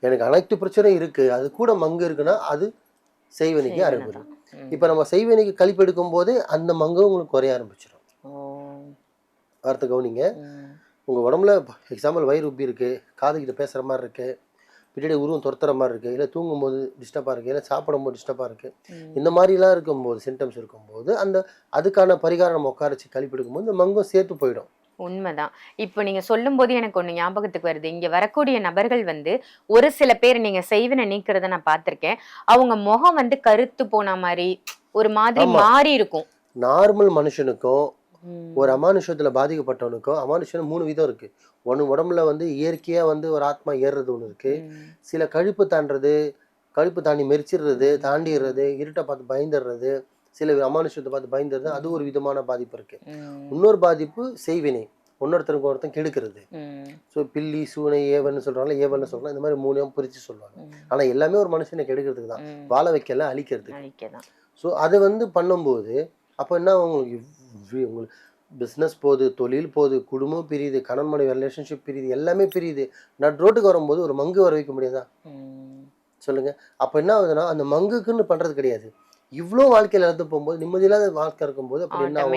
எனக்கு அனைத்து பிரச்சனையும் இருக்கு, அது கூட மங்கு இருக்குன்னா அது செய்வினைக்கு அறிகுறி. இப்ப நம்ம செய்வினைக்கு கழிப்பு எடுக்கும் போது அந்த மங்கு உங்களுக்கு குறைய ஆரம்பிச்சிடும். வார்த்தை கவனிங்க. உங்க உடம்புல எக்ஸாம்பிள் வயிறு உப்பி இருக்கு, காது கிட்ட பேசுற மாதிரி இருக்கு, பின்னாடி உருவம் துரத்துற மாதிரி இருக்கு, இல்லை தூங்கும்போது டிஸ்டர்பாக இருக்குது, இல்லை சாப்பிடும்போது டிஸ்டர்பாக இருக்குது, இந்த மாதிரிலாம் இருக்கும்போது சிம்டம்ஸ் இருக்கும்போது அதுக்கான பரிகாரம் நம்ம உட்கார வச்சு கழிப்பு எடுக்கும்போது இந்த மங்கும் சேர்த்து போயிடும். உண்மைதான். இப்ப நீங்க சொல்லும் போது எனக்கு ஒண்ணு ஞாபகத்துக்கு வருது. இங்க வரக்கூடிய நபர்கள் ஒரு சில பேர் நீங்க செய்வினை நீக்கிறத நான் பார்த்திருக்கேன். அவங்க முகம் கருத்து போன மாதிரி ஒரு மாதிரி மாறி இருக்கும். நார்மல் மனுஷனுக்கும் ஒரு அமானுஷத்துல பாதிக்கப்பட்டவனுக்கும் அமானுஷம் 3 விதம் இருக்கு. ஒன்று உடம்புல இயற்கையா ஒரு ஆத்மா ஏறுறது ஒன்று இருக்கு. சில கழிப்பு தாண்டது, கழிப்பு தாண்டி மெரிச்சிடுறது, தாண்டிடுறது, இருட்டை பார்த்து பயந்துடுறது, சில அமானுஷத்தை பார்த்து பயந்துடுறது, அது ஒரு விதமான பாதிப்பு இருக்கு. இன்னொரு பாதிப்பு செய்வினை, இன்னொருத்தருக்கு ஒருத்தன் கெடுக்கிறது. ஸோ பில்லி சூனை ஏவல்னு சொல்றாங்க, ஏவல்னு சொல்றாங்க, இந்த மாதிரி 3 பிரிச்சு சொல்லுவாங்க. ஆனா எல்லாமே ஒரு மனுஷனை கெடுக்கிறதுக்கு தான், வாழ வைக்கல அழிக்கிறதுக்கு. ஸோ அதை பண்ணும்போது அப்போ என்ன, உங்களுக்கு பிஸ்னஸ் போகுது, தொழில் போகுது, குடும்பம் பிரியுது, கணவன் மனைவி ரிலேஷன்ஷிப் பிரியுது, எல்லாமே பிரியுது. நட் ரோட்டுக்கு வரும்போது ஒரு மங்கு வர வைக்க முடியாதா சொல்லுங்க? அப்போ என்ன ஆகுதுன்னா அந்த மங்குக்குன்னு பண்றது கிடையாது, இவ்வளோ வாழ்க்கையில் இழந்து போகும்போது நிம்மதியில்லாத வாழ்க்கை இருக்கும்போது அப்படி என்ன ஆகும்?